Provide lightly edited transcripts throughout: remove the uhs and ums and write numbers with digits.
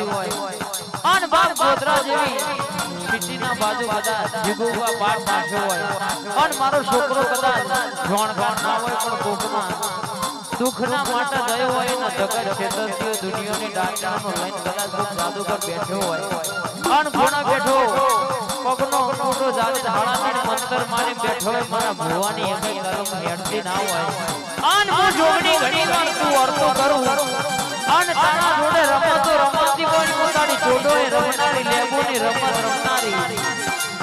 રમતી હોય અન બાપ ગોધરા જેવી સિટીના બાજુ કદાચ જીગુવા પાટ નાખ્યો હોય અન મારો છોકરો કદાચ જોણ ના હોય પણ કોકના દુઃખના માટે ગયો હોય ને જગત ક્ષેત્રથી દુનિયાની ડાકરાનો લઈને કદાચ દુઃખ જાદુગર બેઠો હોય અન ભોણા બેઠો પગનો મોટો જાને હાડાની મંતર મારી બેઠો હોય મારા ભુવાની એકે કરમ હેડતી ના હોય અન હું જોગણી ઘણી વાર તું અર્થો કરું અન તારા જોડે રમતો રમતી હોય પોતાની જોડોએ રમનારી લેબોની રમત રમનારી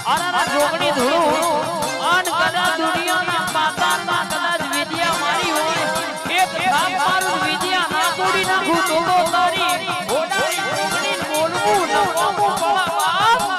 અરે જોગણી ધૂળું અન કદાચ દુનિયાના પાતાળમાં કદાચ વિદ્યા મારી હોય એક કામ મારું વિદ્યા ના તોડી નાખું તોડો તારી ઓડાની જોગણી બોલવું ન કોમું પળા બાપ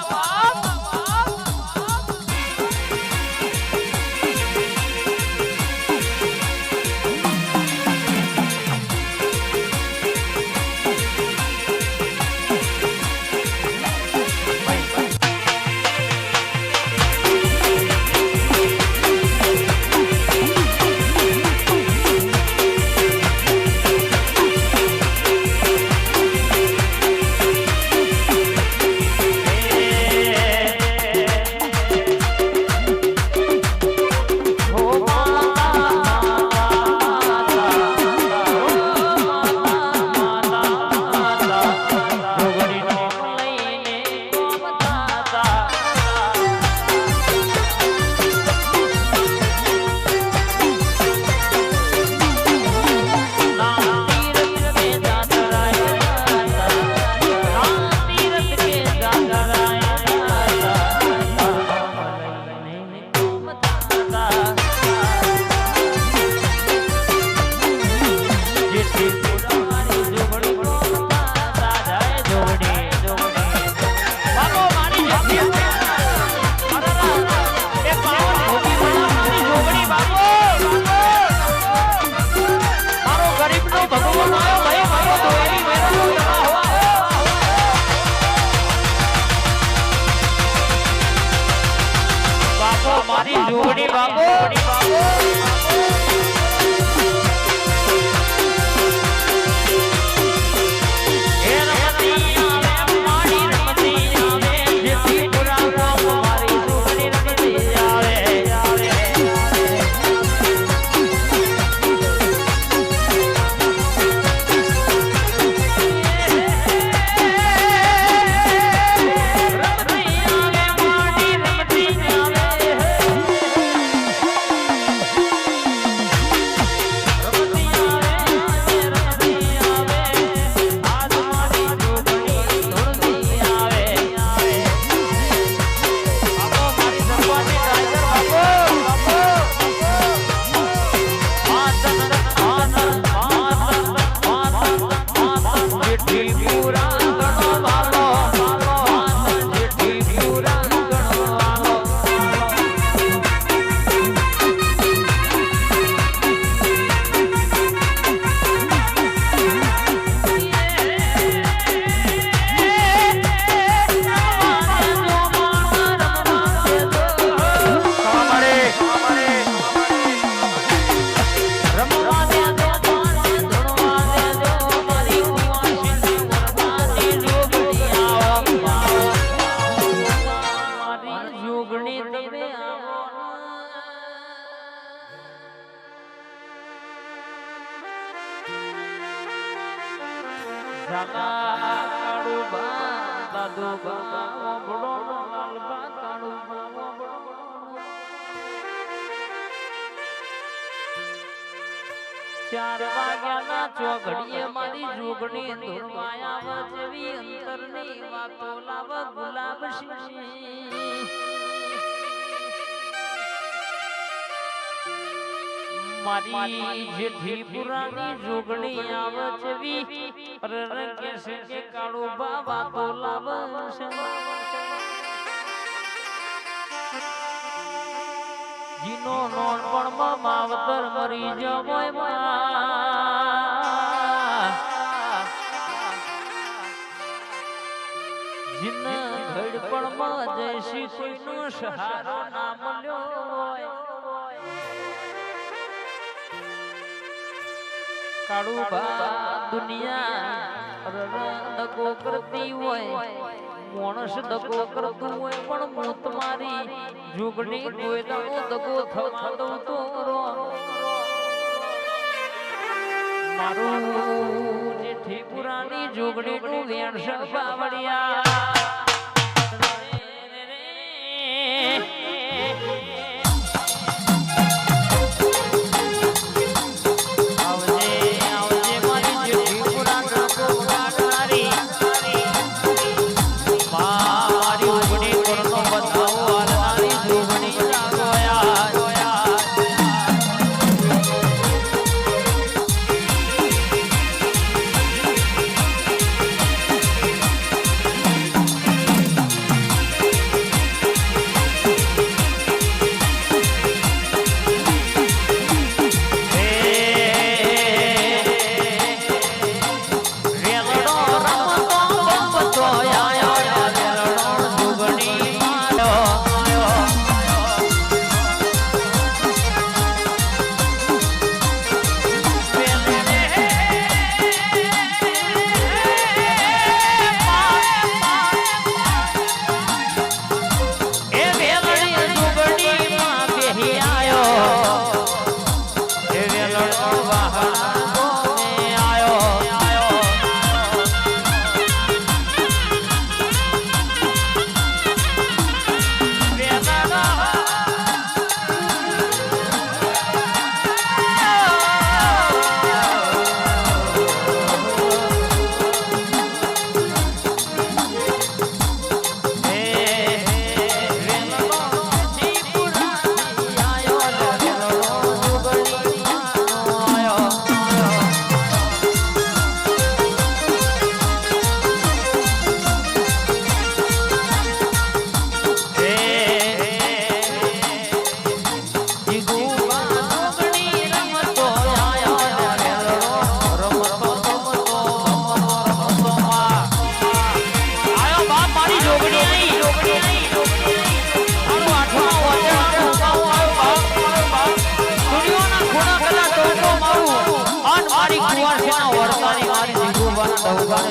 જોગણી બાબો ચાર વાગ્યાના ચોઘડીએ મારી જોગણી ધૂળવાયા વજવી અંતરની વાતો લાવ ગુલાબ મારી જેઠી પુરાની જોગણી આવજવી રર કેસે કે કાળો બાબા તો લાવ જીનો નોનપણમાં માવતર મરી જવાય જીન ઘડપણમાં જયસી કોઈનો સહારો ના મળ્યો હોય કાળુ બા દુનિયા દગો કરતી હોય માણસ દગો કરતું હોય પણ હું તમારી જુગની કોઈ દાડો દગો થવા દઉં તો મારું જેઠી પુરાની જુગની નું વેણસણ બાવળિયા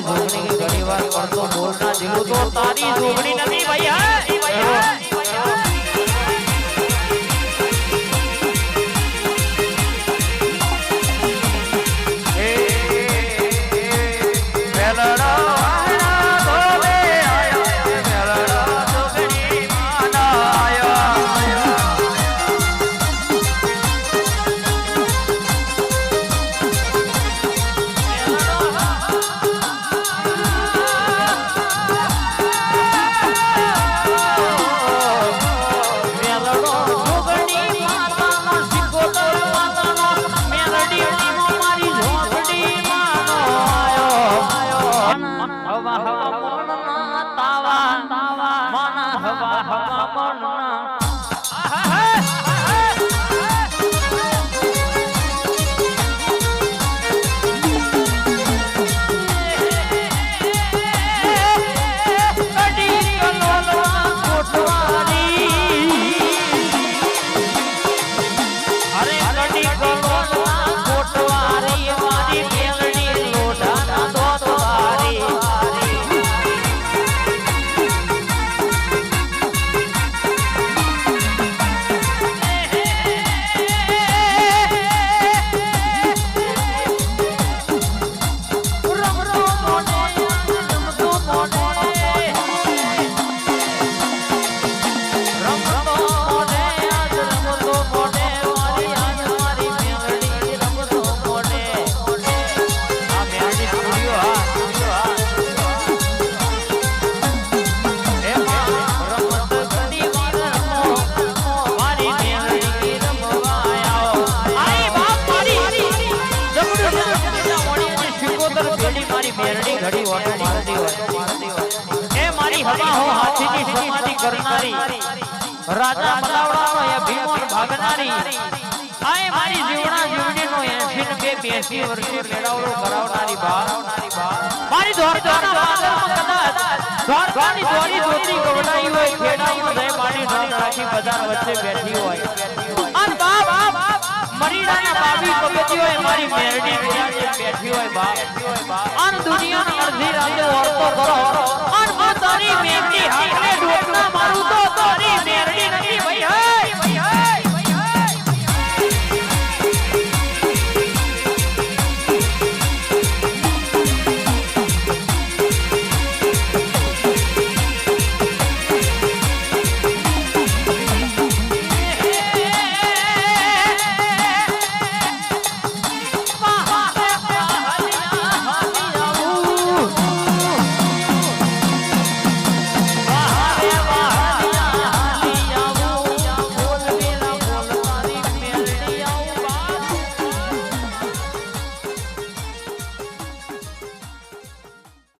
જોગણી કે ઘણી વાર કરતો બોલના જીવું તો તારી જોગણી નથી ભાઈ રાજા મલાવડાનો એ ભીમોન ભાગનારી આય મારી જીવણા જીવડીનો 82 વર્ષે મેળાવડો કરાવનારી મારી ધોરધાના વાદળમાં કદાચ ધોરધાની ધોરી ધોતી ગવડાઈ હોય ખેડામાં જય મારી ઢોર રાખી બજાર વચ્ચે બેઠી હોય અન બાપ મરીડાના બાબી પગથિયો હોય મારી મેરડી બિરાજે બેઠી હોય બાપ અન દુનિયાની અડધી રાતે ઓરતો કરો અન તારી મેરડી હાથે ડોકના મારું તો તારી મેરડી નથી ભાઈ હે